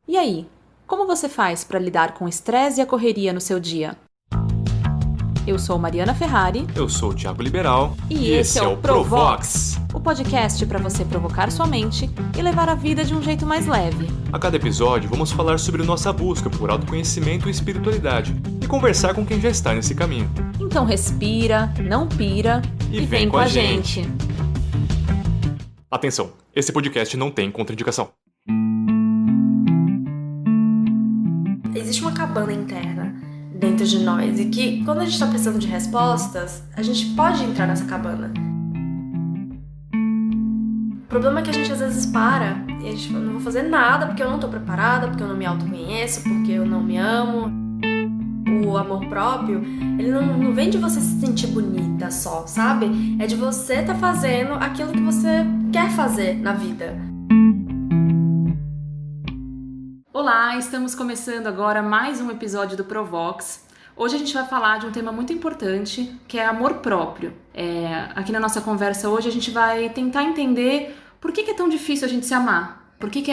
E aí, como você faz para lidar com o estresse e a correria no seu dia? Eu sou Mariana Ferrari. Eu sou o Thiago Liberal. E esse é o Provox, o podcast para você provocar sua mente e levar a vida de um jeito mais leve. A cada episódio, vamos falar sobre nossa busca por autoconhecimento e espiritualidade e conversar com quem já está nesse caminho. Então respira, não pira e vem com a gente. Atenção, esse podcast não tem contraindicação. Existe uma cabana interna dentro de nós e que quando a gente está precisando de respostas, a gente pode entrar nessa cabana. O problema é que a gente às vezes para e a gente fala, não vou fazer nada porque eu não estou preparada, porque eu não me autoconheço, porque eu não me amo. O amor próprio, ele não vem de você se sentir bonita só, sabe? É de você estar fazendo aquilo que você quer fazer na vida. Olá, estamos começando agora mais um episódio do Provox. Hoje a gente vai falar de um tema muito importante, que é amor próprio. Aqui na nossa conversa hoje a gente vai tentar entender por que é tão difícil a gente se amar. Por que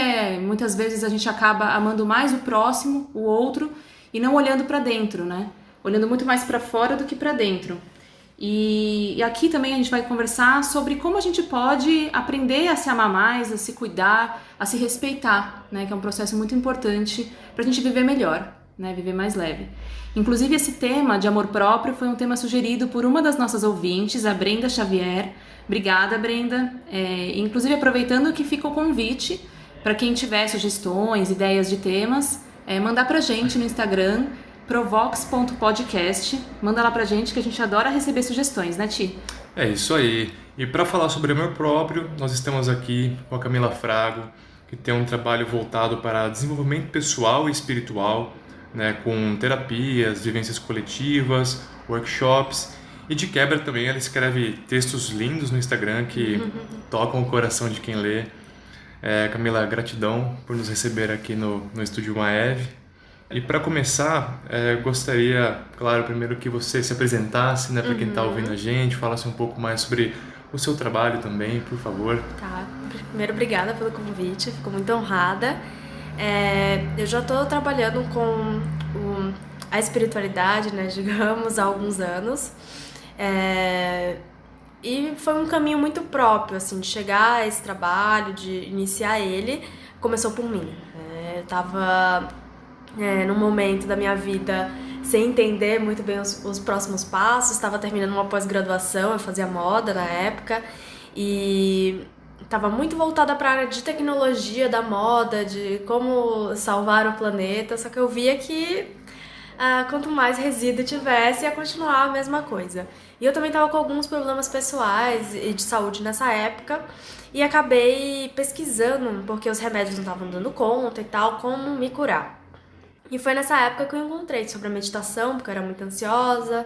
muitas vezes a gente acaba amando mais o próximo, o outro, e não olhando para dentro, né? Olhando muito mais para fora do que para dentro. E aqui também a gente vai conversar sobre como a gente pode aprender a se amar mais, a se cuidar, a se respeitar, né? Que é um processo muito importante para a gente viver melhor, né? Viver mais leve. Inclusive esse tema de amor próprio foi um tema sugerido por uma das nossas ouvintes, a Brenda Xavier. Obrigada, Brenda. Inclusive aproveitando que fica o convite para quem tiver sugestões, ideias de temas, mandar pra gente no Instagram, provox.podcast. Manda lá pra gente que a gente adora receber sugestões, né, Ti? É isso aí. E para falar sobre amor próprio, nós estamos aqui com a Camila Frago, que tem um trabalho voltado para desenvolvimento pessoal e espiritual, né, com terapias, vivências coletivas, workshops. E de quebra também ela escreve textos lindos no Instagram que tocam o coração de quem lê. Camila, gratidão por nos receber aqui no Estúdio Maeve. E para começar, gostaria, claro, primeiro que você se apresentasse, né, para quem está ouvindo a gente, falasse um pouco mais sobre o seu trabalho também, por favor. Tá, primeiro obrigada pelo convite, fico muito honrada. Eu já estou trabalhando com a espiritualidade, né, digamos, há alguns anos. E foi um caminho muito próprio, assim, de chegar a esse trabalho, de iniciar ele, começou por mim. Eu estava num momento da minha vida sem entender muito bem os próximos passos, estava terminando uma pós-graduação, eu fazia moda na época, e estava muito voltada para a área de tecnologia da moda, de como salvar o planeta, só que eu via que quanto mais resíduo tivesse, ia continuar a mesma coisa. E eu também estava com alguns problemas pessoais e de saúde nessa época, e acabei pesquisando, porque os remédios não estavam dando conta e tal, como me curar. E foi nessa época que eu encontrei sobre a meditação, porque eu era muito ansiosa,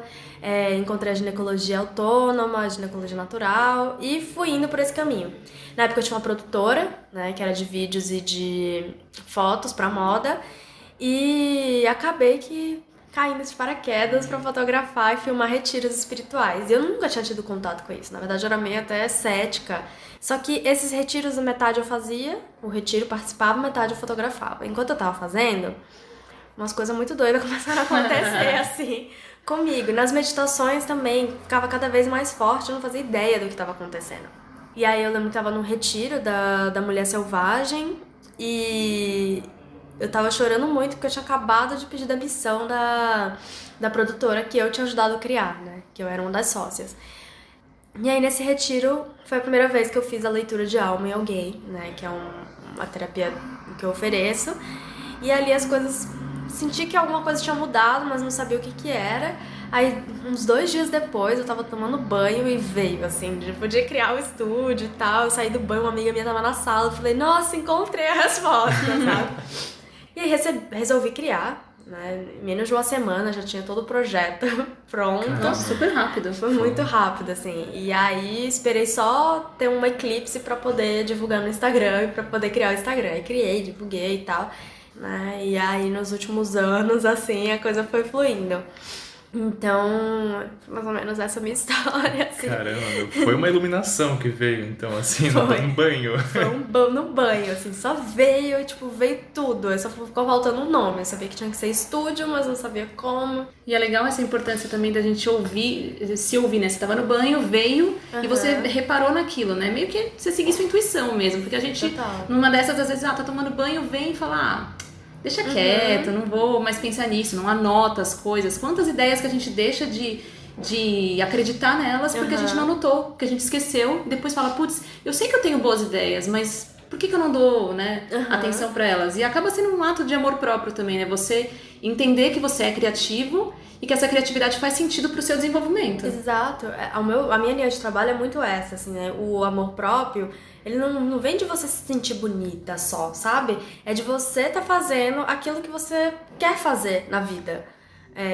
encontrei a ginecologia autônoma, a ginecologia natural, e fui indo por esse caminho. Na época eu tinha uma produtora, né, que era de vídeos e de fotos pra moda, e acabei caindo de paraquedas pra fotografar e filmar retiros espirituais. E eu nunca tinha tido contato com isso, na verdade eu era meio até cética. Só que esses retiros, metade eu fazia, o retiro participava, metade eu fotografava. Enquanto eu tava fazendo, umas coisas muito doidas começaram a acontecer, assim, comigo. Nas meditações também, ficava cada vez mais forte, eu não fazia ideia do que estava acontecendo. E aí eu lembro que estava num retiro da Mulher Selvagem e eu tava chorando muito porque eu tinha acabado de pedir demissão da produtora que eu tinha ajudado a criar, né, que eu era uma das sócias. E aí nesse retiro foi a primeira vez que eu fiz a leitura de alma em alguém, né, que é uma terapia que eu ofereço. E ali as coisas... Senti que alguma coisa tinha mudado, mas não sabia o que era. Aí, uns 2 dias depois, eu tava tomando banho e veio, assim, de podia criar o estúdio e tal. Eu saí do banho, uma amiga minha tava na sala, eu falei, nossa, encontrei a resposta, sabe? E aí resolvi criar, né? Em menos de uma semana já tinha todo o projeto pronto. Nossa, super rápido. Foi muito rápido, assim. E aí esperei só ter uma eclipse pra poder divulgar no Instagram e pra poder criar o Instagram. E criei, divulguei e tal. Né? E aí nos últimos anos, assim, a coisa foi fluindo. Então, mais ou menos essa é a minha história, assim. Caramba, meu, foi uma iluminação que veio, então, assim, no banho. Foi no banho, assim, só veio, tipo, veio tudo. Aí só ficou faltando um nome. Eu sabia que tinha que ser estúdio, mas não sabia como. E é legal essa importância também da gente ouvir, se ouvir, né? Você tava no banho, veio e você reparou naquilo, né? Meio que você seguir sua intuição mesmo, porque a gente, numa dessas, às vezes, tá tomando banho, vem e fala, deixa quieto, não vou mais pensar nisso, não anota as coisas. Quantas ideias que a gente deixa de acreditar nelas porque a gente não anotou, porque a gente esqueceu, e depois fala, putz, eu sei que eu tenho boas ideias, mas por que eu não dou, né, atenção pra elas? E acaba sendo um ato de amor próprio também, né? Você entender que você é criativo e que essa criatividade faz sentido pro seu desenvolvimento. Exato. A minha linha de trabalho é muito essa, assim, né? O amor próprio, ele não vem de você se sentir bonita só, sabe? É de você tá fazendo aquilo que você quer fazer na vida.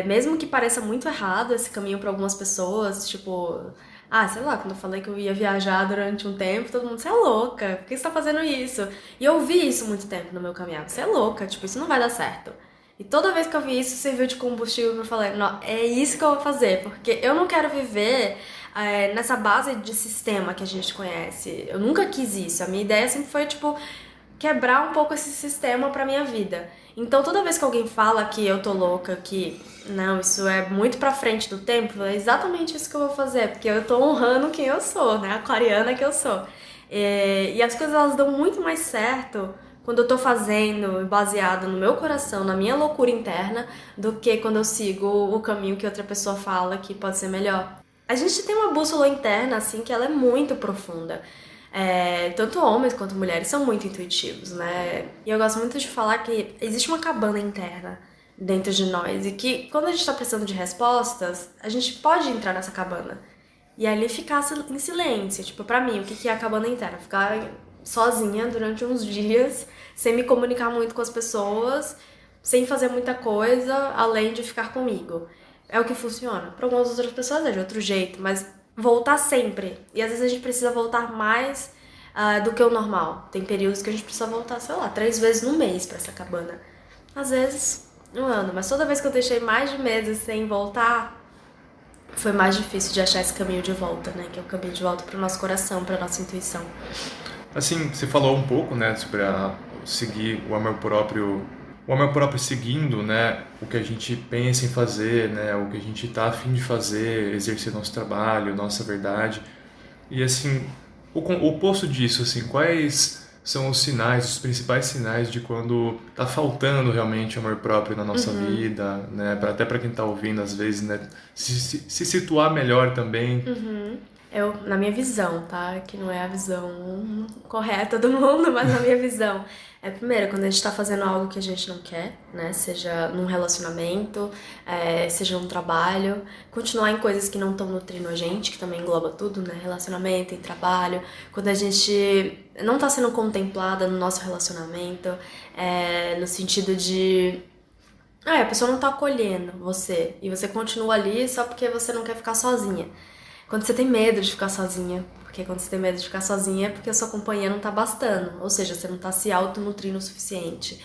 Mesmo que pareça muito errado esse caminho pra algumas pessoas, tipo... sei lá, quando eu falei que eu ia viajar durante um tempo, todo mundo, você é louca, por que você tá fazendo isso? E eu ouvi isso muito tempo no meu caminhar, você é louca, tipo, isso não vai dar certo. E toda vez que eu vi isso, serviu de combustível pra eu falar, não, é isso que eu vou fazer, porque eu não quero viver nessa base de sistema que a gente conhece. Eu nunca quis isso, a minha ideia sempre foi, tipo, quebrar um pouco esse sistema pra minha vida. Então, toda vez que alguém fala que eu tô louca, que não, isso é muito pra frente do tempo, é exatamente isso que eu vou fazer, porque eu tô honrando quem eu sou, né, a aquariana que eu sou. E as coisas, elas dão muito mais certo quando eu tô fazendo baseado no meu coração, na minha loucura interna, do que quando eu sigo o caminho que outra pessoa fala que pode ser melhor. A gente tem uma bússola interna, assim, que ela é muito profunda. Tanto homens quanto mulheres são muito intuitivos, né? E eu gosto muito de falar que existe uma cabana interna dentro de nós e que quando a gente tá precisando de respostas, a gente pode entrar nessa cabana e ali ficar em silêncio. Tipo, pra mim, o que é a cabana interna? Ficar sozinha durante uns dias, sem me comunicar muito com as pessoas, sem fazer muita coisa, além de ficar comigo. É o que funciona. Para algumas outras pessoas é de outro jeito, mas voltar sempre. E às vezes a gente precisa voltar mais do que o normal. Tem períodos que a gente precisa voltar, sei lá, 3 vezes no mês pra essa cabana. Às vezes, um ano. Mas toda vez que eu deixei mais de meses sem voltar, foi mais difícil de achar esse caminho de volta, né? Que é o caminho de volta pro nosso coração, pra nossa intuição. Assim, você falou um pouco, né, sobre seguir o amor próprio seguindo, né, o que a gente pensa em fazer, né, o que a gente está a fim de fazer, exercer nosso trabalho, nossa verdade. E assim, o oposto disso, assim, quais são os sinais, os principais sinais de quando tá faltando realmente amor próprio na nossa vida, né, até para quem tá ouvindo às vezes, né, se situar melhor também. Na minha visão, tá? Que não é a visão correta do mundo, mas na minha visão. Primeiro, quando a gente tá fazendo algo que a gente não quer, né? Seja num relacionamento, seja num trabalho. Continuar em coisas que não estão nutrindo a gente, que também engloba tudo, né? Relacionamento e trabalho. Quando a gente não tá sendo contemplada no nosso relacionamento, no sentido de... a pessoa não tá acolhendo você. E você continua ali só porque você não quer ficar sozinha. Quando você tem medo de ficar sozinha, porque quando você tem medo de ficar sozinha é porque a sua companhia não tá bastando, ou seja, você não tá se autonutrindo o suficiente.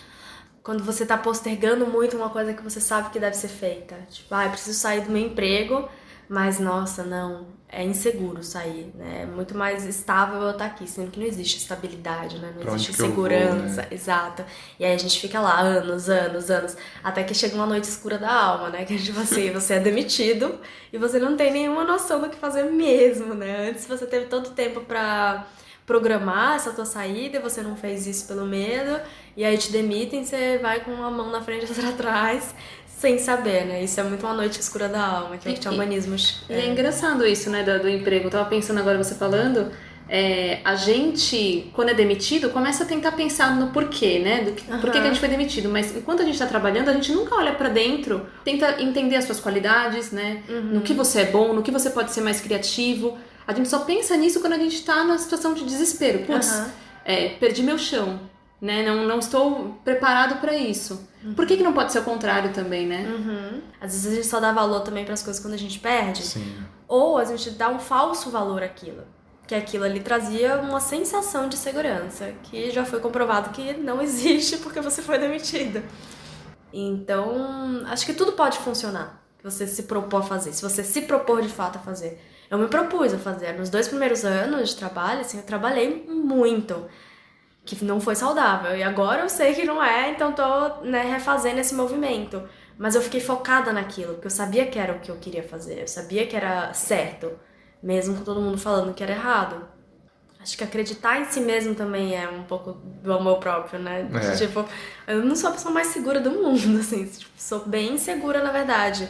Quando você tá postergando muito uma coisa que você sabe que deve ser feita, tipo, eu preciso sair do meu emprego, mas nossa, não, é inseguro sair, né? É muito mais estável eu estar aqui, sendo que não existe estabilidade, né? Não existe segurança, né? Exato. E aí a gente fica lá anos, até que chega uma noite escura da alma, né? Que tipo assim, você é demitido e você não tem nenhuma noção do que fazer mesmo, né? Antes você teve todo o tempo pra programar essa tua saída e você não fez isso pelo medo, e aí te demitem, você vai com uma mão na frente e outra atrás, sem saber, né? Isso é muito uma noite escura da alma, que é o xamanismo. E é engraçado isso, né, do emprego. Eu tava pensando agora, você falando, a gente, quando é demitido, começa a tentar pensar no porquê, né? Por que a gente foi demitido. Mas enquanto a gente tá trabalhando, a gente nunca olha pra dentro, tenta entender as suas qualidades, né? No que você é bom, no que você pode ser mais criativo. A gente só pensa nisso quando a gente tá na situação de desespero. Putz, perdi meu chão, né? Não estou preparado pra isso. Por que não pode ser o contrário também, né? Às vezes a gente só dá valor também pras coisas quando a gente perde. Sim. Ou a gente dá um falso valor àquilo. Que aquilo ali trazia uma sensação de segurança, que já foi comprovado que não existe porque você foi demitido. Então, acho que tudo pode funcionar. você se propor a fazer, se você se propor de fato a fazer. Eu me propus a fazer. Nos 2 primeiros anos de trabalho, assim, eu trabalhei muito, que não foi saudável. E agora eu sei que não é, então tô, né, refazendo esse movimento. Mas eu fiquei focada naquilo, porque eu sabia que era o que eu queria fazer, eu sabia que era certo, mesmo com todo mundo falando que era errado. Acho que acreditar em si mesmo também é um pouco do amor próprio, né? Tipo, eu não sou a pessoa mais segura do mundo, assim, tipo, sou bem insegura, na verdade.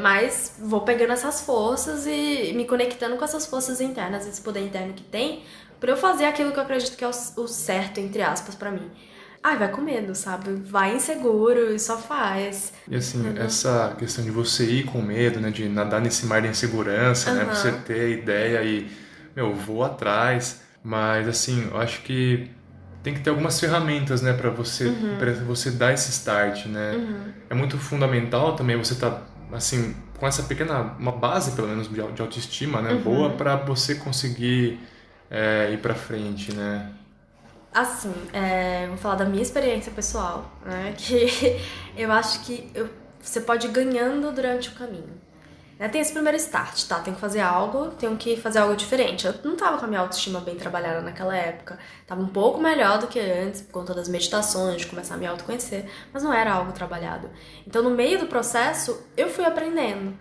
Mas vou pegando essas forças e me conectando com essas forças internas, esse poder interno que tem, pra eu fazer aquilo que eu acredito que é o certo, entre aspas, pra mim. Vai com medo, sabe? Vai inseguro e só faz. E assim, essa questão de você ir com medo, né? De nadar nesse mar de insegurança, né? Você ter a ideia e, vou atrás. Mas assim, eu acho que tem que ter algumas ferramentas, né? Pra você dar esse start, né? É muito fundamental também você estar, assim, com essa uma base, pelo menos, de autoestima, né? Boa pra você conseguir ir pra frente, né? Assim, vou falar da minha experiência pessoal, né? Que eu acho que você pode ir ganhando durante o caminho. Tem esse primeiro start, tá? Tenho que fazer algo, tenho que fazer algo diferente. Eu não tava com a minha autoestima bem trabalhada naquela época. Tava um pouco melhor do que antes, por conta das meditações, de começar a me autoconhecer, mas não era algo trabalhado. Então, no meio do processo, eu fui aprendendo.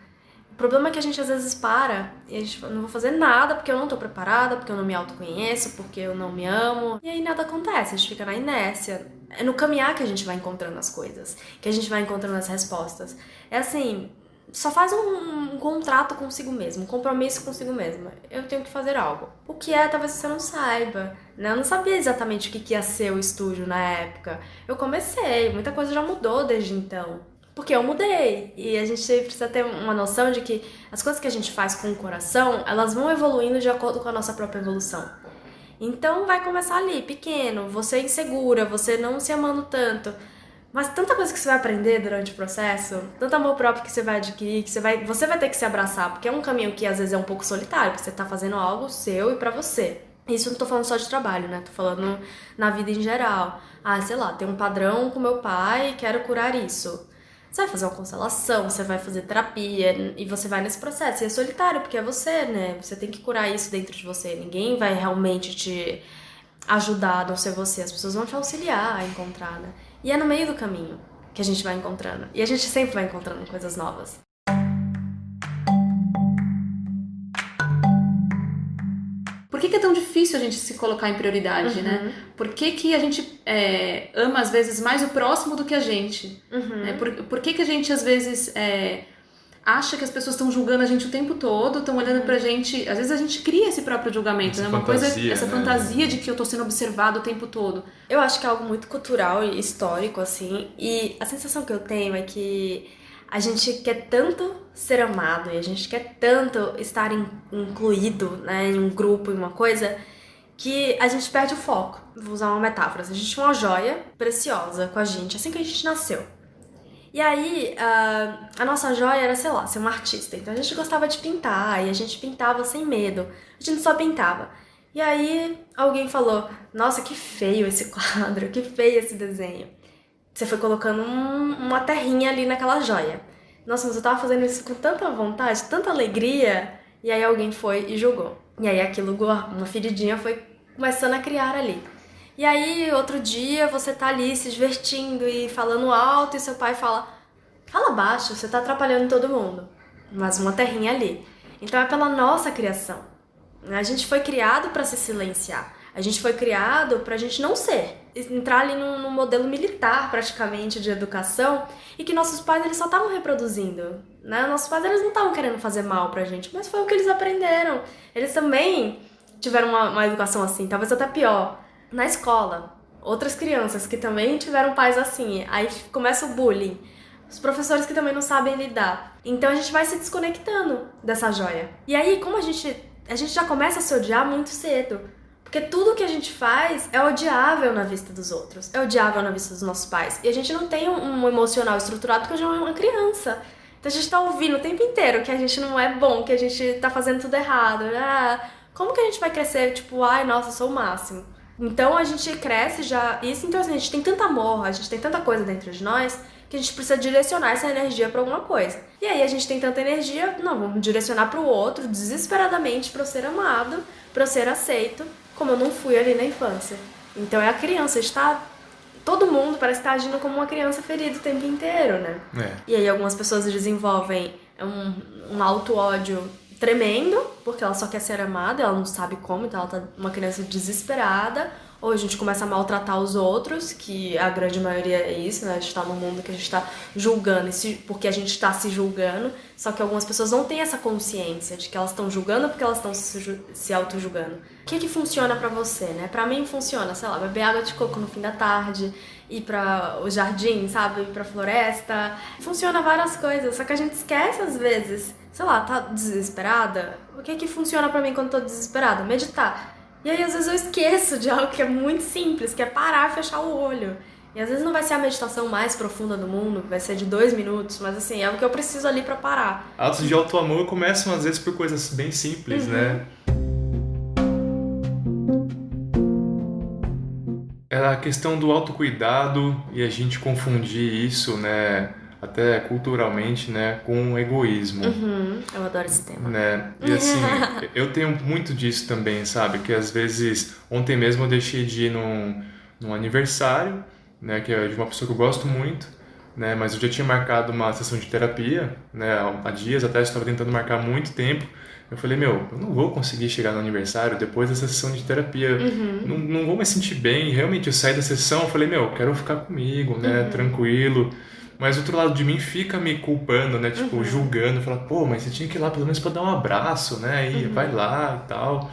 O problema é que a gente às vezes para e a gente fala, não vou fazer nada porque eu não tô preparada, porque eu não me autoconheço, porque eu não me amo. E aí nada acontece, a gente fica na inércia. É no caminhar que a gente vai encontrando as coisas, que a gente vai encontrando as respostas. É assim, só faz um contrato consigo mesmo, um compromisso consigo mesmo. Eu tenho que fazer algo. O que talvez você não saiba, né? Eu não sabia exatamente o que ia ser o estúdio na época. Eu comecei, muita coisa já mudou desde então. Porque eu mudei, e a gente precisa ter uma noção de que as coisas que a gente faz com o coração, elas vão evoluindo de acordo com a nossa própria evolução. Então vai começar ali, pequeno, você insegura, você não se amando tanto, mas tanta coisa que você vai aprender durante o processo, tanto amor próprio que você vai adquirir, que você vai ter que se abraçar, porque é um caminho que às vezes é um pouco solitário, porque você tá fazendo algo seu e pra você. Isso eu não tô falando só de trabalho, né? Tô falando na vida em geral. Sei lá, tem um padrão com meu pai e quero curar isso. Você vai fazer uma constelação, você vai fazer terapia e você vai nesse processo. E é solitário, porque é você, né? Você tem que curar isso dentro de você. Ninguém vai realmente te ajudar a não ser você. As pessoas vão te auxiliar a encontrar, né? E é no meio do caminho que a gente vai encontrando. E a gente sempre vai encontrando coisas novas. Por que é tão difícil a gente se colocar em prioridade, né? Por que a gente ama, às vezes, mais o próximo do que a gente? Né? Por que a gente, às vezes, acha que as pessoas estão julgando a gente o tempo todo, estão olhando pra gente... Às vezes a gente cria esse próprio julgamento, né? Essa fantasia de que eu tô sendo observado o tempo todo. Eu acho que é algo muito cultural e histórico, assim. E a sensação que eu tenho é que a gente quer tanto ser amado e a gente quer tanto estar incluído, né, em um grupo, em uma coisa, que a gente perde o foco. Vou usar uma metáfora. A gente tinha uma joia preciosa com a gente assim que a gente nasceu. E aí, a nossa joia era, sei lá, ser uma artista. Então a gente gostava de pintar e a gente pintava sem medo. A gente só pintava. E aí alguém falou, nossa, que feio esse quadro, que feio esse desenho. Você foi colocando uma terrinha ali naquela joia. Nossa, mas eu tava fazendo isso com tanta vontade, tanta alegria. E aí alguém foi e julgou. E aí aquilo, uma feridinha foi começando a criar ali. E aí outro dia você tá ali se divertindo e falando alto e seu pai fala, fala baixo, você tá atrapalhando todo mundo. Mas uma terrinha ali. Então é pela nossa criação. A gente foi criado para se silenciar. A gente foi criado pra gente não ser. Entrar ali num modelo militar, praticamente, de educação, e que nossos pais, eles só estavam reproduzindo, né? Nossos pais, eles não estavam querendo fazer mal pra gente, mas foi o que eles aprenderam. Eles também tiveram uma educação assim, talvez até pior. Na escola, outras crianças que também tiveram pais assim, aí começa o bullying. Os professores que também não sabem lidar. Então a gente vai se desconectando dessa joia. E aí, como a gente já começa a se odiar muito cedo. Porque tudo que a gente faz é odiável na vista dos outros, é odiável na vista dos nossos pais. E a gente não tem um emocional estruturado porque a gente é uma criança. Então a gente tá ouvindo o tempo inteiro que a gente não é bom, que a gente tá fazendo tudo errado. Como que a gente vai crescer, tipo, ai, nossa, eu sou o máximo? Então a gente cresce já... Então assim, a gente tem tanto amor, a gente tem tanta coisa dentro de nós, que a gente precisa direcionar essa energia pra alguma coisa. E aí a gente tem tanta energia, não, vamos direcionar pro outro, desesperadamente, pra eu ser amado, pra eu ser aceito, como eu não fui ali na infância. Então é a criança, está... Todo mundo parece estar agindo como uma criança ferida o tempo inteiro, né? E aí algumas pessoas desenvolvem um auto-ódio tremendo, porque ela só quer ser amada, ela não sabe como, então ela tá uma criança desesperada. Ou a gente começa a maltratar os outros, que a grande maioria é isso, né? A gente tá num mundo que a gente tá julgando, porque a gente tá se julgando. Só que algumas pessoas não têm essa consciência de que elas estão julgando porque elas estão se auto-julgando. O que funciona pra você, né? Pra mim funciona, sei lá, beber água de coco no fim da tarde, ir pra o jardim, sabe? Ir pra floresta. Funciona várias coisas, só que a gente esquece às vezes. Sei lá, tá desesperada? O que funciona pra mim quando eu tô desesperada? Meditar. E aí, às vezes, eu esqueço de algo que é muito simples, que é parar e fechar o olho. E às vezes não vai ser a meditação mais profunda do mundo, vai ser de 2 minutos, mas assim, é o que eu preciso ali pra parar. Atos de auto-amor começam, às vezes, por coisas bem simples, né? É a questão do autocuidado e a gente confundir isso, né? Até culturalmente, né, com o egoísmo. Eu adoro esse tema. Né? E assim, eu tenho muito disso também, sabe? Que às vezes, ontem mesmo eu deixei de ir num aniversário, né, que é de uma pessoa que eu gosto muito, né, mas eu já tinha marcado uma sessão de terapia, né, há dias até, eu estava tentando marcar há muito tempo. Eu falei, eu não vou conseguir chegar no aniversário depois dessa sessão de terapia, não vou me sentir bem. Realmente, eu saí da sessão, eu falei, eu quero ficar comigo, né, tranquilo. Mas o outro lado de mim fica me culpando, né? Tipo, julgando, fala, mas você tinha que ir lá pelo menos pra dar um abraço, né? E vai lá e tal.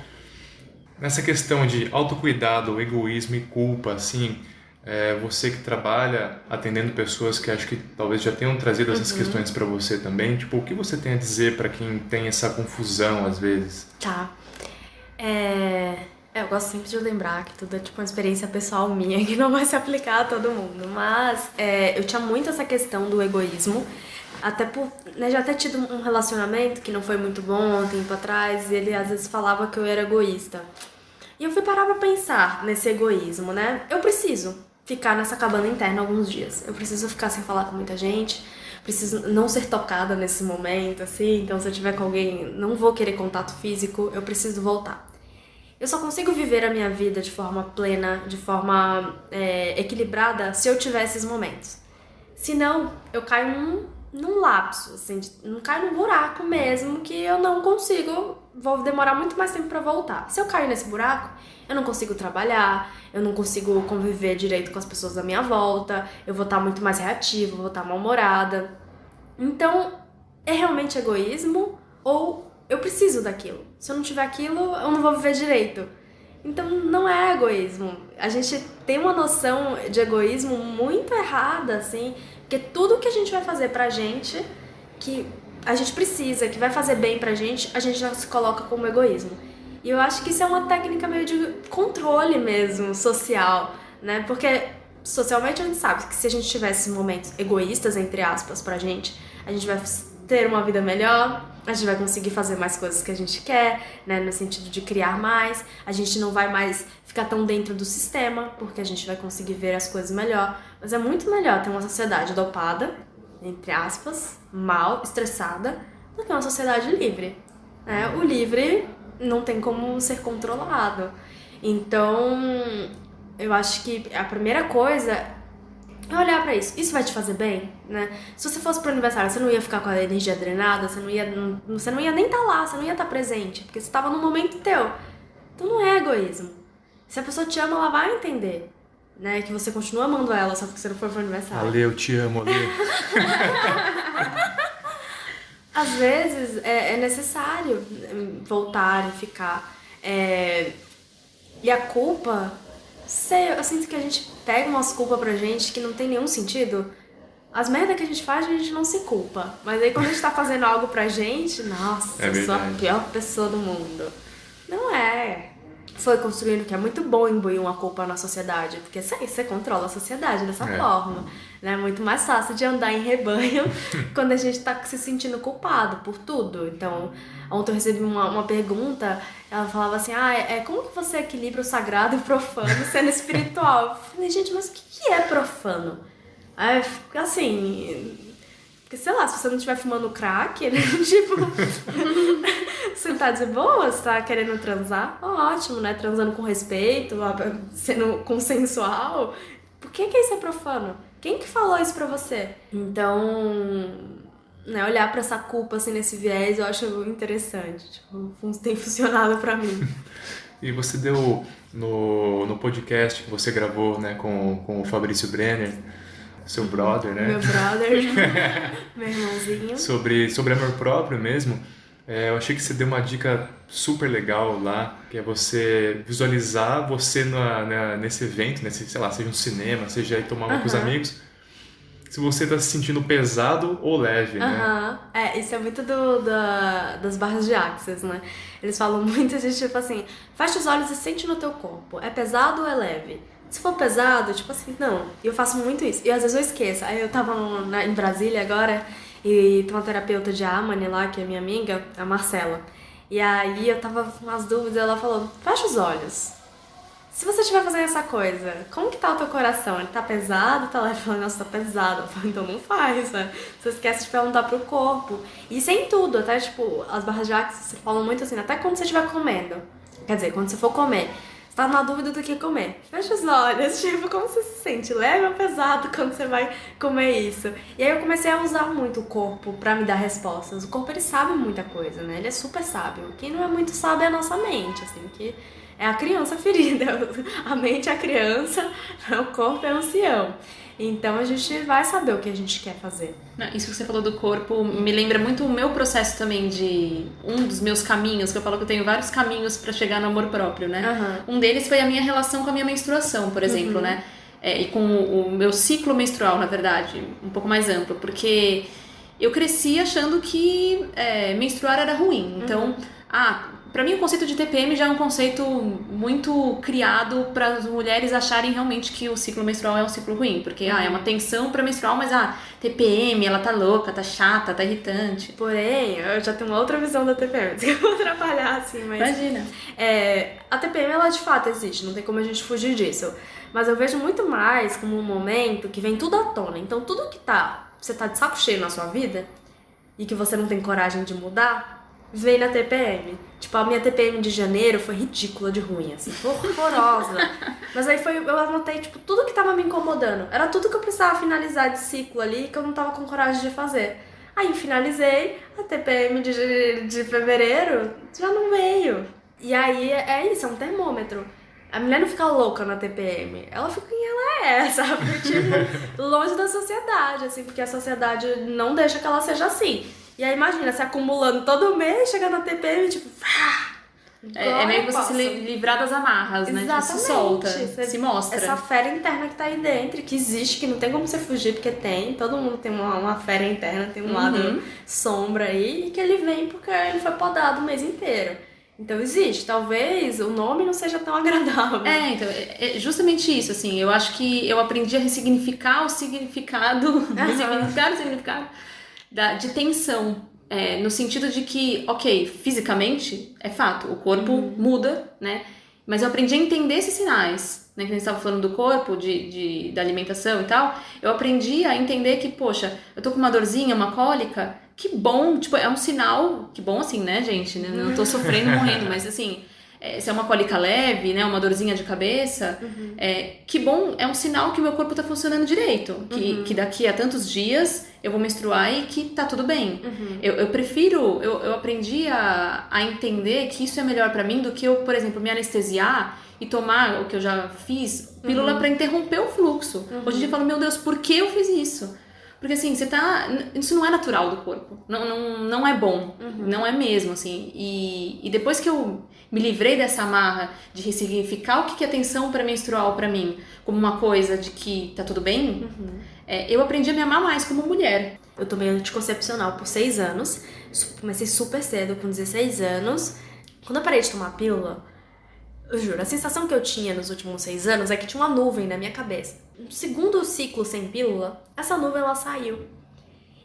Nessa questão de autocuidado, egoísmo e culpa, assim, você que trabalha atendendo pessoas que acho que talvez já tenham trazido essas questões pra você também, tipo, o que você tem a dizer pra quem tem essa confusão às vezes? Tá. Eu gosto sempre de lembrar que tudo é tipo uma experiência pessoal minha, que não vai se aplicar a todo mundo. Mas eu tinha muito essa questão do egoísmo. Até por, né, já ter tido um relacionamento que não foi muito bom um tempo atrás, e ele às vezes falava que eu era egoísta. E eu fui parar pra pensar nesse egoísmo, né? Eu preciso ficar nessa cabana interna alguns dias. Eu preciso ficar sem falar com muita gente. Preciso não ser tocada nesse momento, assim. Então, se eu tiver com alguém, não vou querer contato físico. Eu preciso voltar. Eu só consigo viver a minha vida de forma plena, de forma equilibrada, se eu tiver esses momentos. Senão, eu caio num lapso, assim, não caio num buraco mesmo, que eu não consigo, vou demorar muito mais tempo pra voltar. Se eu cair nesse buraco, eu não consigo trabalhar, eu não consigo conviver direito com as pessoas da minha volta, eu vou estar muito mais reativa, vou estar mal-humorada. Então, é realmente egoísmo ou eu preciso daquilo? Se eu não tiver aquilo, eu não vou viver direito. Então, não é egoísmo. A gente tem uma noção de egoísmo muito errada, assim, porque tudo que a gente vai fazer pra gente, que a gente precisa, que vai fazer bem pra gente, a gente já se coloca como egoísmo. E eu acho que isso é uma técnica meio de controle mesmo, social, né? Porque socialmente a gente sabe que se a gente tivesse momentos egoístas, entre aspas, pra gente, a gente vai ter uma vida melhor, a gente vai conseguir fazer mais coisas que a gente quer, né? No sentido de criar mais, a gente não vai mais ficar tão dentro do sistema, porque a gente vai conseguir ver as coisas melhor. Mas é muito melhor ter uma sociedade dopada, entre aspas, mal, estressada, do que uma sociedade livre, né? O livre não tem como ser controlado. Então, eu acho que a primeira coisa é olhar pra isso. Isso vai te fazer bem, né? Se você fosse pro aniversário, você não ia ficar com a energia drenada, você não ia nem estar lá, você não ia estar presente, porque você estava no momento teu. Então não é egoísmo. Se a pessoa te ama, ela vai entender, né? Que você continua amando ela, só porque você não foi pro aniversário. Ale, eu te amo, Ale. Às vezes é necessário voltar e ficar. E a culpa, eu sinto que a gente pega umas culpas pra gente que não tem nenhum sentido. As merdas que a gente faz, a gente não se culpa. Mas aí quando a gente tá fazendo algo pra gente, nossa, eu sou a pior pessoa do mundo. Não é. foi construindo, que é muito bom imbuir uma culpa na sociedade, porque você controla a sociedade dessa forma, né? É muito mais fácil de andar em rebanho quando a gente tá se sentindo culpado por tudo. Então, ontem eu recebi uma pergunta, ela falava assim, como que você equilibra o sagrado e o profano sendo espiritual? Eu falei, gente, mas o que é profano? Aí, assim... Porque, sei lá, se você não estiver fumando crack, né? Tipo, você tá de boa, você tá querendo transar, ótimo, né? Transando com respeito, sendo consensual. Por que isso é profano? Quem que falou isso pra você? Então, né, olhar pra essa culpa, assim, nesse viés, eu acho interessante. Tipo, tem funcionado pra mim. E você deu no podcast que você gravou, né, com o Fabrício Brenner, seu brother, né? Meu brother, meu irmãozinho. Sobre amor próprio mesmo, eu achei que você deu uma dica super legal lá, que é você visualizar você nesse evento, sei lá, seja um cinema, seja ir tomar uma com os amigos, se você tá se sentindo pesado ou leve, né? Isso é muito das barras de Access, né? Eles falam muito de tipo assim, fecha os olhos e sente no teu corpo, é pesado ou é leve? Se for pesado, tipo assim, não. E eu faço muito isso. E às vezes eu esqueço. Aí eu tava em Brasília agora e tem uma terapeuta de Amani lá, que é minha amiga, a Marcela. E aí eu tava com umas dúvidas e ela falou, fecha os olhos. Se você estiver fazendo essa coisa, como que tá o teu coração? Ele tá pesado? Tá leve? Falando, nossa, tá pesado. Eu falo, então não faz, né? Você esquece de perguntar pro corpo. E isso é em tudo, até tipo, as barras de Access falam muito assim, até quando você estiver comendo. Quer dizer, quando você for comer. Você tá na dúvida do que comer. Fecha os olhos, tipo, como você se sente? Leve ou pesado quando você vai comer isso? E aí eu comecei a usar muito o corpo pra me dar respostas. O corpo, ele sabe muita coisa, né? Ele é super sábio. Quem não é muito sábio é a nossa mente, assim, que é a criança ferida. A mente é a criança, o corpo é ancião. Então a gente vai saber o que a gente quer fazer. Isso que você falou do corpo me lembra muito o meu processo também de um dos meus caminhos, que eu falo que eu tenho vários caminhos pra chegar no amor próprio, né? Um deles foi a minha relação com a minha menstruação, por exemplo, né? E com o meu ciclo menstrual, na verdade, um pouco mais amplo, porque eu cresci achando que menstruar era ruim. Então, pra mim o conceito de TPM já é um conceito muito criado para as mulheres acharem realmente que o ciclo menstrual é um ciclo ruim, porque é uma tensão pré-menstrual, mas TPM, ela tá louca, tá chata, tá irritante. Porém, eu já tenho uma outra visão da TPM, que eu vou atrapalhar assim, mas... Imagina. A TPM, ela de fato existe, não tem como a gente fugir disso, mas eu vejo muito mais como um momento que vem tudo à tona. Então tudo que você tá de saco cheio na sua vida e que você não tem coragem de mudar, vem na TPM. Tipo, a minha TPM de janeiro foi ridícula de ruim, assim, horrorosa. Mas aí eu anotei, tipo, tudo que tava me incomodando. Era tudo que eu precisava finalizar de ciclo ali, que eu não tava com coragem de fazer. Aí eu finalizei, a TPM de fevereiro já não veio. E aí é isso, é um termômetro. A mulher não fica louca na TPM, ela fica quem ela é, sabe? Tipo, longe da sociedade, assim, porque a sociedade não deixa que ela seja assim. E aí imagina, se acumulando todo mês, chega na TPM, tipo... É meio que você se livrar das amarras, né? Exatamente. Tipo, se solta, se mostra. Essa fera interna que tá aí dentro, que existe, que não tem como você fugir, porque tem. Todo mundo tem uma fera interna, tem um lado sombra aí, e que ele vem porque ele foi podado o mês inteiro. Então existe. Talvez o nome não seja tão agradável. Então, é justamente isso, assim. Eu acho que eu aprendi a ressignificar o significado... Ressignificar o significado de tensão. No sentido de que, ok, fisicamente, é fato, o corpo muda, né? Mas eu aprendi a entender esses sinais, né? Que a gente estava falando do corpo, da alimentação e tal. Eu aprendi a entender que, poxa, eu tô com uma dorzinha, uma cólica, que bom, tipo, é um sinal, que bom assim, né, gente? Não tô sofrendo, morrendo, mas assim... se é uma cólica leve, né, uma dorzinha de cabeça, que bom, é um sinal que o meu corpo tá funcionando direito, que daqui a tantos dias eu vou menstruar e que tá tudo bem. Eu prefiro, eu aprendi a entender que isso é melhor pra mim do que eu, por exemplo, me anestesiar e tomar, o que eu já fiz, pílula pra interromper o fluxo. Hoje em dia eu falo, meu Deus, por que eu fiz isso? Porque assim, isso não é natural do corpo, não é bom, não é mesmo, assim. E depois que eu me livrei dessa amarra de ressignificar o que é tensão pré-menstrual pra mim, como uma coisa de que tá tudo bem, eu aprendi a me amar mais como mulher. Eu tomei anticoncepcional por 6 anos, comecei super cedo, com 16 anos. Quando eu parei de tomar pílula, Eu juro, a sensação que eu tinha nos últimos 6 anos é que tinha uma nuvem na minha cabeça. No segundo ciclo sem pílula, essa nuvem ela saiu.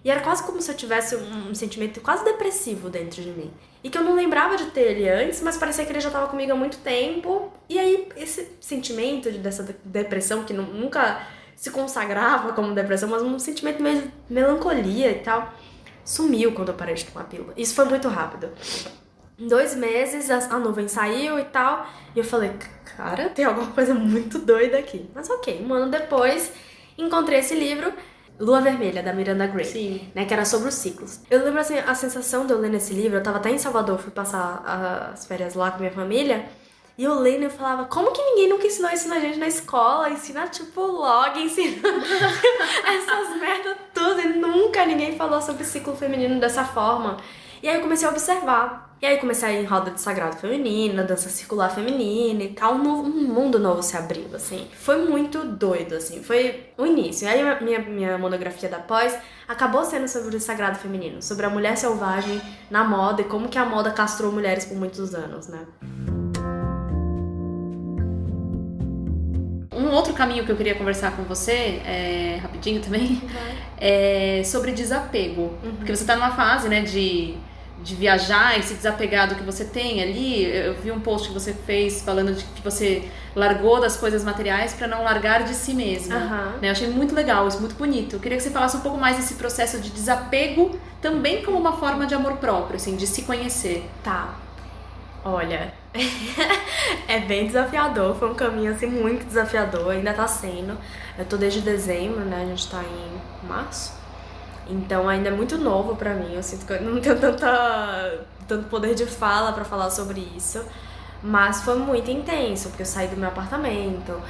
E era quase como se eu tivesse um sentimento quase depressivo dentro de mim. E que eu não lembrava de ter ele antes, mas parecia que ele já estava comigo há muito tempo. E aí, esse sentimento dessa depressão, que nunca se consagrava como depressão, mas um sentimento meio de melancolia e tal, sumiu quando eu parei de tomar pílula. Isso foi muito rápido. Em 2 meses, a nuvem saiu e tal, e eu falei, cara, tem alguma coisa muito doida aqui. Mas ok, 1 ano depois, encontrei esse livro, Lua Vermelha, da Miranda Gray. Sim. Né, que era sobre os ciclos. Eu lembro, assim, a sensação de eu ler esse livro, eu tava até em Salvador, fui passar as férias lá com minha família, e eu lendo e eu falava, como que ninguém nunca ensinou isso na gente na escola? Ensina, tipo, log, ensina essas merdas tudo, e nunca ninguém falou sobre ciclo feminino dessa forma. E aí eu comecei a observar. E aí comecei a ir em roda de sagrado feminino, dança circular feminina e tal. Um mundo novo se abriu, assim. Foi muito doido, assim. Foi o início. E aí minha monografia da pós acabou sendo sobre o sagrado feminino. Sobre a mulher selvagem na moda e como que a moda castrou mulheres por muitos anos, né? Um outro caminho que eu queria conversar com você, rapidinho também, é sobre desapego. Porque você tá numa fase, né, de viajar e se desapegar do que você tem ali. Eu vi um post que você fez falando de que você largou das coisas materiais para não largar de si mesma. Né? Eu achei muito legal, isso muito bonito. Eu queria que você falasse um pouco mais desse processo de desapego, também como uma forma de amor próprio, assim, de se conhecer. Tá. Olha, é bem desafiador, foi um caminho assim muito desafiador, ainda tá sendo. Eu tô desde dezembro, né, a gente tá em março, então ainda é muito novo pra mim, eu sinto que eu não tenho tanto poder de fala pra falar sobre isso, mas foi muito intenso, porque eu saí do meu apartamento,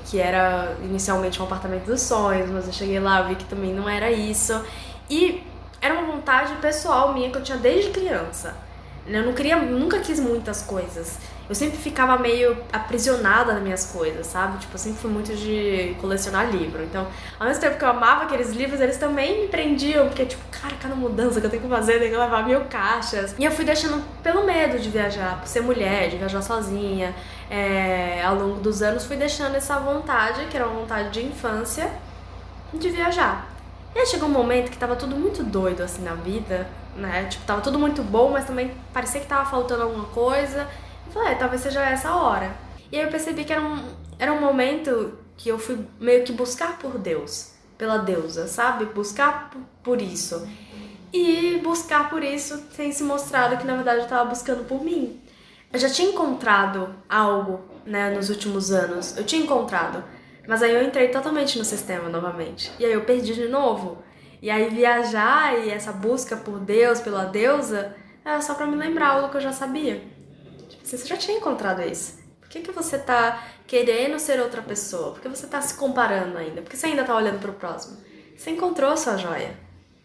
que era inicialmente um apartamento dos sonhos, mas eu cheguei lá e vi que também não era isso, e era uma vontade pessoal minha que eu tinha desde criança. Eu nunca quis muitas coisas. Eu sempre ficava meio aprisionada nas minhas coisas, sabe? Tipo, eu sempre fui muito de colecionar livro. Então, ao mesmo tempo que eu amava aqueles livros, eles também me prendiam. Porque, tipo, cara, cada mudança que eu tenho que fazer, eu tenho que levar 1000 caixas. E eu fui deixando pelo medo de viajar, por ser mulher, de viajar sozinha. Ao longo dos anos, fui deixando essa vontade, que era uma vontade de infância, de viajar. E aí chegou um momento que tava tudo muito doido, assim, na vida, né? Tipo, tava tudo muito bom, mas também parecia que tava faltando alguma coisa. Eu falei, talvez seja essa hora. E aí eu percebi que era um momento que eu fui meio que buscar por Deus, pela deusa, sabe? Buscar por isso. E buscar por isso tem se mostrado que, na verdade, eu tava buscando por mim. Eu já tinha encontrado algo, né, nos últimos anos. Eu tinha encontrado. Mas aí eu entrei totalmente no sistema novamente. E aí eu perdi de novo. E aí viajar e essa busca por Deus, pela deusa, era só pra me lembrar algo que eu já sabia. Tipo, você já tinha encontrado isso. Por que você tá querendo ser outra pessoa? Por que você tá se comparando ainda? Por que você ainda tá olhando pro próximo? Você encontrou a sua joia,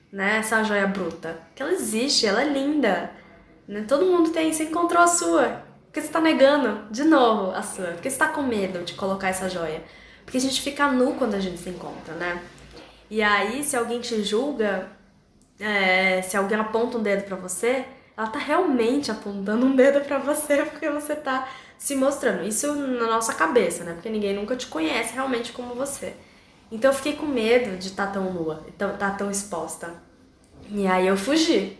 né? Essa joia bruta. Que ela existe, ela é linda. Né? Todo mundo tem, você encontrou a sua. Por que você tá negando de novo a sua? Por que você tá com medo de colocar essa joia? Porque a gente fica nu quando a gente se encontra, né? E aí, se alguém te julga, se alguém aponta um dedo pra você, ela tá realmente apontando um dedo pra você porque você tá se mostrando. Isso na nossa cabeça, né? Porque ninguém nunca te conhece realmente como você. Então eu fiquei com medo de estar tão nua, estar tão exposta. E aí eu fugi.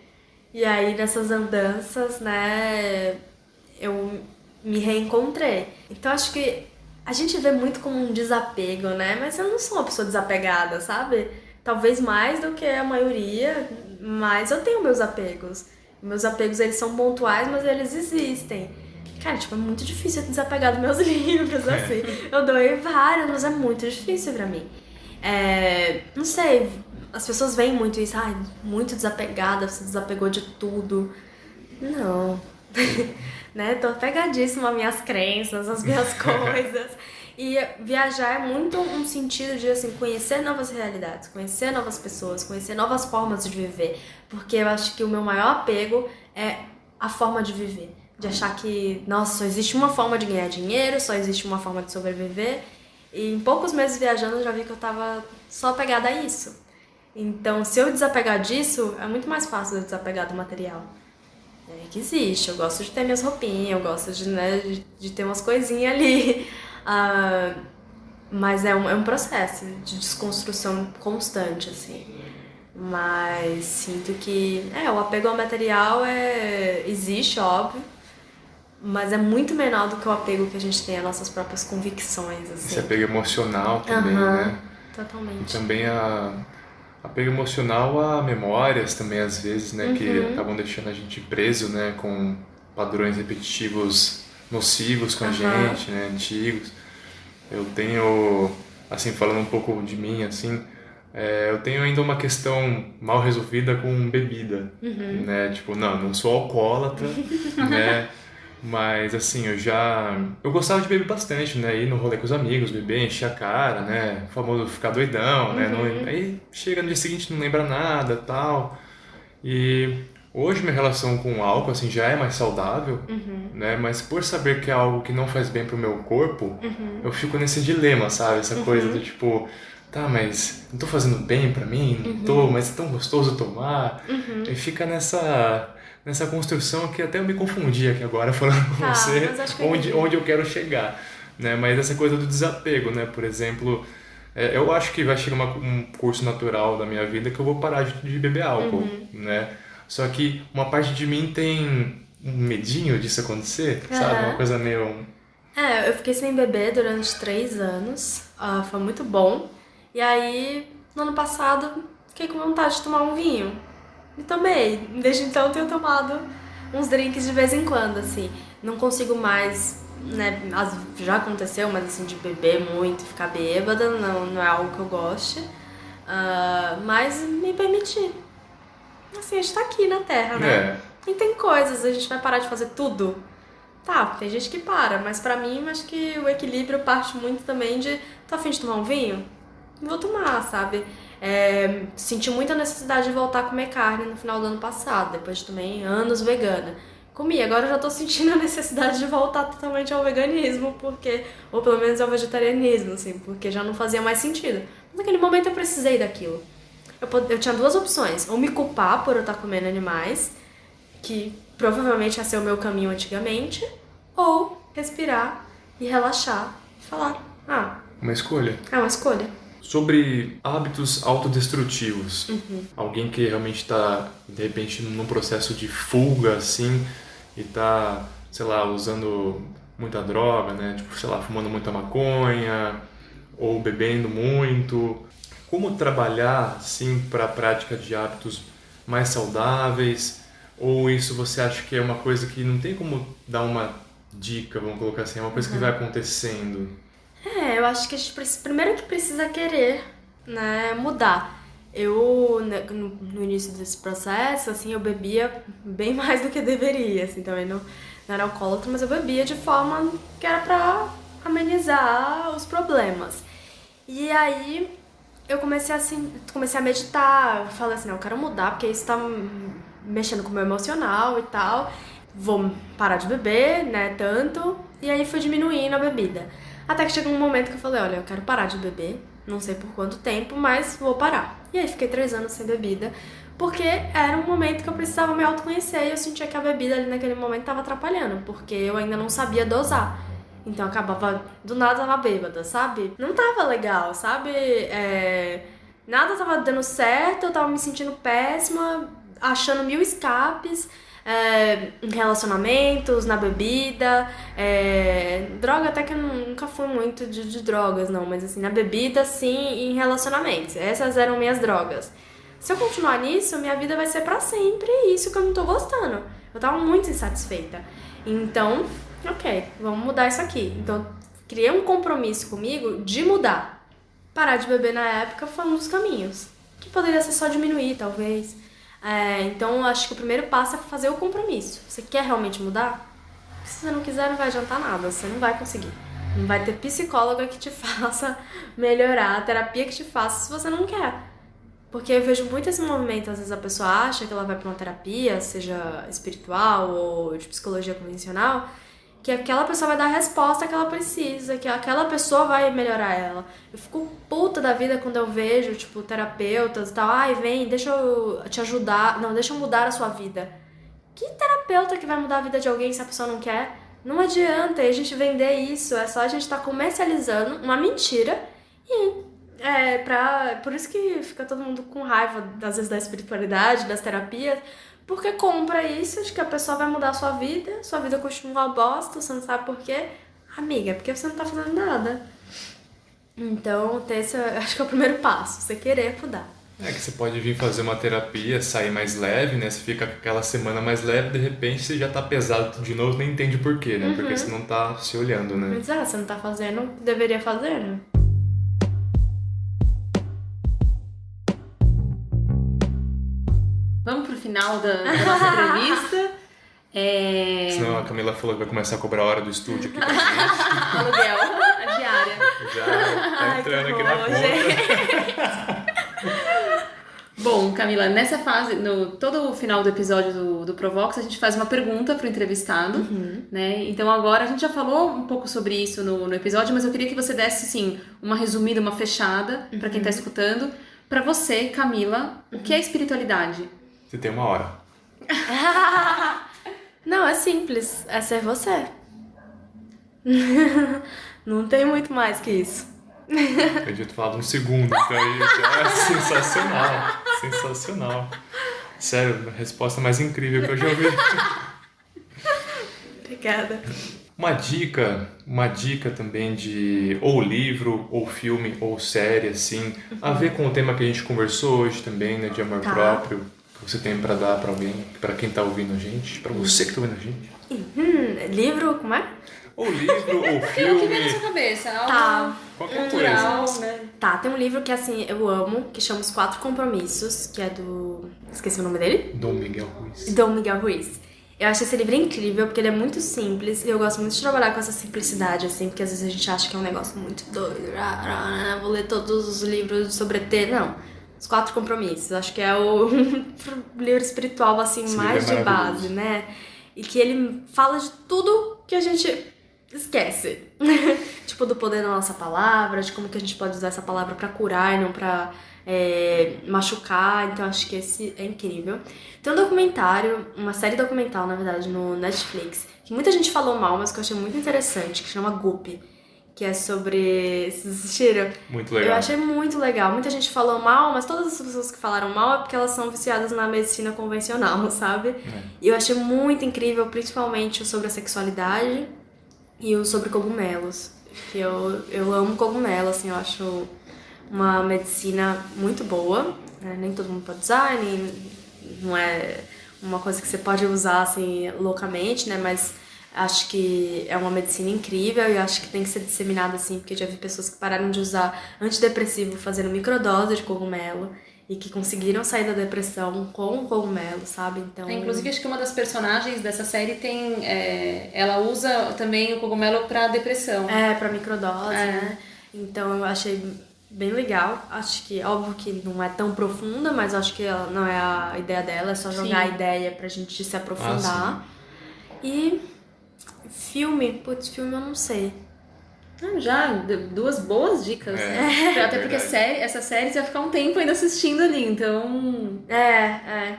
E aí nessas andanças, né, eu me reencontrei. Então acho que a gente vê muito como um desapego, né? Mas eu não sou uma pessoa desapegada, sabe? Talvez mais do que a maioria, mas eu tenho meus apegos. Meus apegos, eles são pontuais, mas eles existem. Cara, tipo, é muito difícil desapegar dos meus livros, assim. Eu doei vários, mas é muito difícil pra mim. Não sei, as pessoas veem muito isso, muito desapegada, você desapegou de tudo. Não. Né? Tô apegadíssima às minhas crenças, às minhas coisas. E viajar é muito um sentido de, assim, conhecer novas realidades, conhecer novas pessoas, conhecer novas formas de viver. Porque eu acho que o meu maior apego é a forma de viver. De achar que, nossa, só existe uma forma de ganhar dinheiro, só existe uma forma de sobreviver. E em poucos meses viajando eu já vi que eu tava só apegada a isso. Então, se eu desapegar disso, é muito mais fácil eu desapegar do material. Que existe. Eu gosto de ter minhas roupinhas, eu gosto de, né, de ter umas coisinhas ali. Mas é um processo de desconstrução constante, assim. Mas sinto que o apego ao material existe, óbvio, mas é muito menor do que o apego que a gente tem às nossas próprias convicções, assim. Esse apego emocional também, né? Totalmente. E também apego emocional a memórias também, às vezes, né? Que acabam deixando a gente preso, né? Com padrões repetitivos nocivos com a gente, né? Antigos. Eu tenho, assim, falando um pouco de mim, assim, eu tenho ainda uma questão mal resolvida com bebida, né? Tipo, não sou alcoólatra, né? Mas, assim, eu gostava de beber bastante, né? Ir no rolê com os amigos, beber, encher a cara, né? O famoso ficar doidão, né? Aí chega no dia seguinte não lembra nada, tal. E hoje minha relação com o álcool, assim, já é mais saudável, né? Mas por saber que é algo que não faz bem pro meu corpo, eu fico nesse dilema, sabe? Essa coisa do tipo, tá, mas não tô fazendo bem pra mim? Não tô, mas é tão gostoso tomar. E fica nessa construção que até eu me confundi aqui agora falando com você, onde eu quero chegar, né? Mas essa coisa do desapego, né? Por exemplo, eu acho que vai chegar um curso natural da minha vida que eu vou parar de beber álcool, né? Só que uma parte de mim tem um medinho disso acontecer, sabe? Uma coisa meio... Eu fiquei sem beber durante 3 anos, foi muito bom. E aí, no ano passado, fiquei com vontade de tomar um vinho. E tomei. Desde então eu tenho tomado uns drinks de vez em quando, assim. Não consigo mais, né? Já aconteceu, mas assim, de beber muito e ficar bêbada, não é algo que eu goste. Mas me permitir. Assim, a gente tá aqui na Terra, né? E tem coisas, a gente vai parar de fazer tudo. Tá, tem gente que para, mas pra mim, acho que o equilíbrio parte muito também de... Tô a fim de tomar um vinho? Vou tomar, sabe? Senti muita necessidade de voltar a comer carne no final do ano passado, depois de também anos vegana. Comi, agora eu já tô sentindo a necessidade de voltar totalmente ao veganismo, ou pelo menos ao vegetarianismo, assim, porque já não fazia mais sentido. Naquele momento eu precisei daquilo. Eu tinha 2 opções, ou me culpar por eu estar comendo animais, que provavelmente ia ser o meu caminho antigamente, ou respirar e relaxar e falar, uma escolha. É uma escolha. Sobre hábitos autodestrutivos. Alguém que realmente está, de repente, num processo de fuga, assim, e tá, sei lá, usando muita droga, né? Tipo, sei lá, fumando muita maconha, ou bebendo muito. Como trabalhar, assim, para a prática de hábitos mais saudáveis? Ou isso você acha que é uma coisa que não tem como dar uma dica, vamos colocar assim, é uma coisa que vai acontecendo? Eu acho que a gente primeiro que precisa querer, né, mudar. Eu, no início desse processo, assim, eu bebia bem mais do que deveria, assim, também não era alcoólatra, mas eu bebia de forma que era pra amenizar os problemas. E aí eu comecei a meditar, eu falei assim, não, eu quero mudar, porque isso tá mexendo com o meu emocional e tal, vou parar de beber, né, tanto, e aí fui diminuindo a bebida. Até que chegou um momento que eu falei, olha, eu quero parar de beber, não sei por quanto tempo, mas vou parar. E aí fiquei 3 anos sem bebida, porque era um momento que eu precisava me autoconhecer e eu sentia que a bebida ali naquele momento estava atrapalhando, porque eu ainda não sabia dosar. Então eu acabava, do nada tava bêbada, sabe? Não tava legal, sabe? Nada tava dando certo, eu tava me sentindo péssima, achando 1000 escapes, em relacionamentos, na bebida, droga até que eu nunca fui muito de drogas, não, mas assim, na bebida sim, e em relacionamentos, essas eram minhas drogas. Se eu continuar nisso, minha vida vai ser pra sempre isso que eu não tô gostando. Eu tava muito insatisfeita. Então, ok, vamos mudar isso aqui. Então, criei um compromisso comigo de mudar. Parar de beber na época foi um dos caminhos, que poderia ser só diminuir, talvez. Então, acho que o primeiro passo é fazer o compromisso. Você quer realmente mudar? Porque se você não quiser, não vai adiantar nada. Você não vai conseguir. Não vai ter psicóloga que te faça melhorar, terapia que te faça se você não quer. Porque eu vejo muito esse movimento. Às vezes a pessoa acha que ela vai pra uma terapia, seja espiritual ou de psicologia convencional, que aquela pessoa vai dar a resposta que ela precisa, que aquela pessoa vai melhorar ela. Eu fico puta da vida quando eu vejo, tipo, terapeutas e tal, vem, deixa eu te ajudar, não, deixa eu mudar a sua vida. Que terapeuta que vai mudar a vida de alguém se a pessoa não quer? Não adianta a gente vender isso, é só a gente estar comercializando uma mentira e por isso que fica todo mundo com raiva, às vezes, da espiritualidade, das terapias, porque compra isso de que a pessoa vai mudar a sua vida continua uma bosta, você não sabe por quê. Amiga, é porque você não tá fazendo nada. Então, esse acho que é o primeiro passo, você querer mudar. É que você pode vir fazer uma terapia, sair mais leve, né? Você fica aquela semana mais leve, de repente você já tá pesado de novo, nem entende por quê, né? Porque você não tá se olhando, né? Mas você não tá fazendo o que deveria fazer, né? Vamos pro final da nossa entrevista. Senão a Camila falou que vai começar a cobrar a hora do estúdio aqui pra gente. Aluguel, a diária. Já tá entrando aqui na conta. Bom, Camila, nessa fase, todo o final do episódio do Provox, a gente faz uma pergunta pro entrevistado, né? Então agora a gente já falou um pouco sobre isso no episódio, mas eu queria que você desse, assim, uma resumida, uma fechada pra quem tá escutando. Pra você, Camila, o que é espiritualidade? Você tem uma hora. Não, é simples, é ser você. Não tem muito mais que isso. Acredito falar de um segundo, então aí é sensacional. Sensacional. Sério, a resposta mais incrível que eu já ouvi. Obrigada. Uma dica também de ou livro, ou filme, ou série, assim, a ver com o tema que a gente conversou hoje também, né, de amor próprio, que você tem pra dar pra alguém, pra quem tá ouvindo a gente, pra você que tá ouvindo a gente. Livro, como é? Ou livro, ou O que filme, vem na sua cabeça? Algo Tá. qualquer cultural, coisa. né? Tá, tem um livro que, assim, eu amo, que chama Os 4 Compromissos, que é do... Esqueci o nome dele? Dom Miguel Ruiz. Dom Miguel Ruiz. Eu acho esse livro incrível, porque ele é muito simples, e eu gosto muito de trabalhar com essa simplicidade, assim, porque às vezes a gente acha que é um negócio muito doido, vou ler todos os livros sobre ET, não. Os 4 Compromissos, acho que é o livro espiritual, assim, Esse mais livro é de base, né? E que ele fala de tudo que a gente esquece. Tipo, do poder da nossa palavra, de como que a gente pode usar essa palavra pra curar e não pra machucar. Então acho que esse é incrível. Tem um documentário, uma série documental, na verdade, no Netflix, que muita gente falou mal, mas que eu achei muito interessante, que chama Goop, que é sobre... Vocês assistiram? Muito legal. Eu achei muito legal. Muita gente falou mal, mas todas as pessoas que falaram mal é porque elas são viciadas na medicina convencional, sabe? E eu achei muito incrível, principalmente o sobre a sexualidade e o sobre cogumelos. Que eu amo cogumelo, assim, eu acho uma medicina muito boa, né? Nem todo mundo pode usar, não é uma coisa que você pode usar, assim, loucamente, né? Mas acho que é uma medicina incrível e acho que tem que ser disseminada, assim, porque já vi pessoas que pararam de usar antidepressivo fazendo microdose de cogumelo e que conseguiram sair da depressão com o cogumelo, sabe? Então... Inclusive, acho que uma das personagens dessa série tem... ela usa também o cogumelo pra depressão. Pra microdose, né? Então eu achei bem legal. Acho que, óbvio que não é tão profunda, mas acho que ela não é a ideia dela, é só jogar a ideia pra gente se aprofundar. E filme eu não sei. Já, 2 boas dicas. Até porque essa série você vai ficar um tempo ainda assistindo ali, então...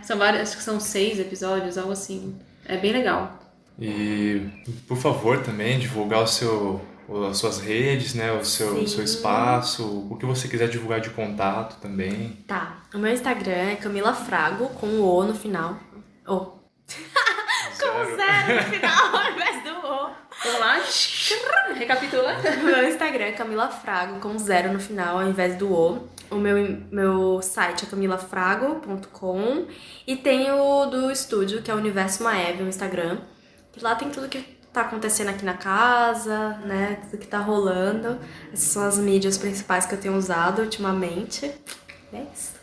São várias, acho que são 6 episódios, algo assim. É bem legal. E, por favor, também divulgar as suas redes, né? O seu espaço, o que você quiser divulgar de contato também. Tá, o meu Instagram é Camila Frago, com o O no final. Com 0 no final, ao invés do O. Vamos lá? Recapitula. Meu Instagram é Camila Frago, com 0 no final, ao invés do O. O meu site é camilafrago.com. E tem o do estúdio, que é o Universo Maeve, o Instagram. Que lá tem tudo que tá acontecendo aqui na casa, né? Tudo que tá rolando. Essas são as mídias principais que eu tenho usado ultimamente. É isso.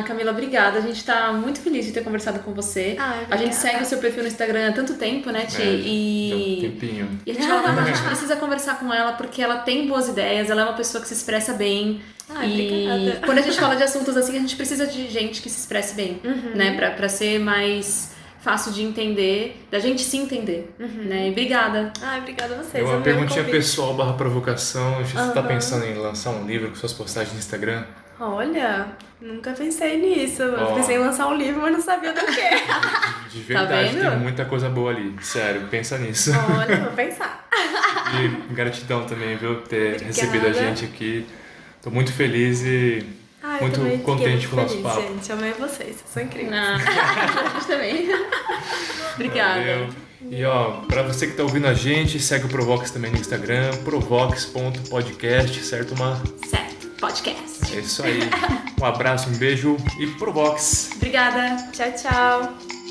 Camila, obrigada. A gente tá muito feliz de ter conversado com você. A gente segue o seu perfil no Instagram há tanto tempo, né, Ti? Um tempinho. E a gente fala, a gente precisa conversar com ela porque ela tem boas ideias, ela é uma pessoa que se expressa bem. Obrigada. Quando a gente fala de assuntos assim, a gente precisa de gente que se expresse bem, né? Pra ser mais fácil de entender, da gente se entender, né? E obrigada. Obrigada a vocês. Uma perguntinha pessoal / provocação. Você tá pensando em lançar um livro com suas postagens no Instagram? Olha, nunca pensei nisso. Eu pensei em lançar um livro, mas não sabia do quê. De verdade, vendo? tem muita coisa boa ali. Sério, pensa nisso. Olha, vou pensar. E gratidão também, viu, por ter Obrigada. recebido a gente aqui. Tô muito feliz e Eu muito também contente fiquei com o nosso feliz, papo. gente. Amei vocês, vocês são incríveis. A gente também. Obrigada. Valeu. E ó, pra você que tá ouvindo a gente, segue o Provox também no Instagram, provox.podcast, certo, Mar? Certo, podcast. É isso aí. Um abraço, um beijo e Provox! Obrigada. Tchau, tchau.